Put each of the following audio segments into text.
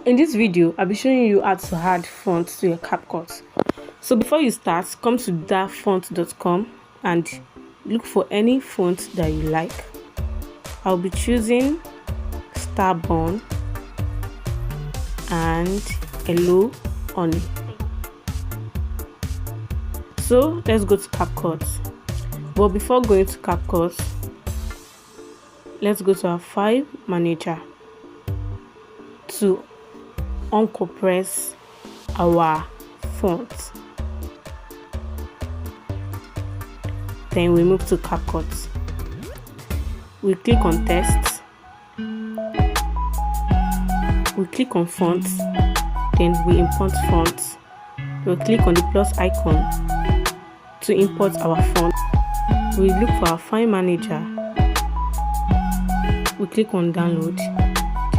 In this video, I'll be showing you how to add fonts to your Capcut. So before you start, come to darfont.com and look for any font that you like. I'll be choosing Starborn and Hello Honey. So let's go to Capcut. But before going to Capcut, let's go to our file manager to uncompress our font. Then we move to Capcut. We click on text. We click on fonts. Then we import fonts. We'll click on the plus icon to import our font. We look for our file manager. We click on download.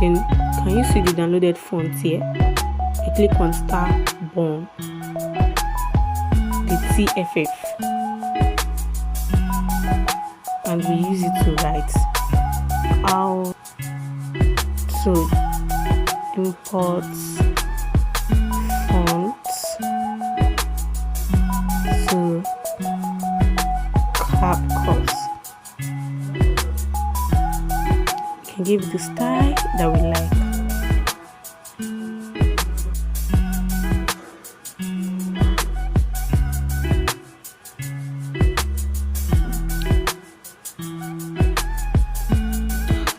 Then can you see the downloaded font here? I click on Starborn, the TFF, and we use it to write how to import fonts to Capcut. We can give it the style that we like.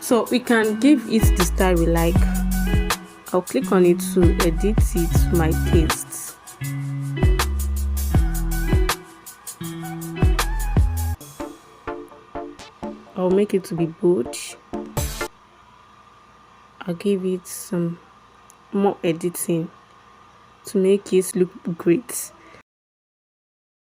So we can give it the style we like. I'll click on it to edit it to my taste. I'll make it to be bold. I'll give it some more editing to make it look great.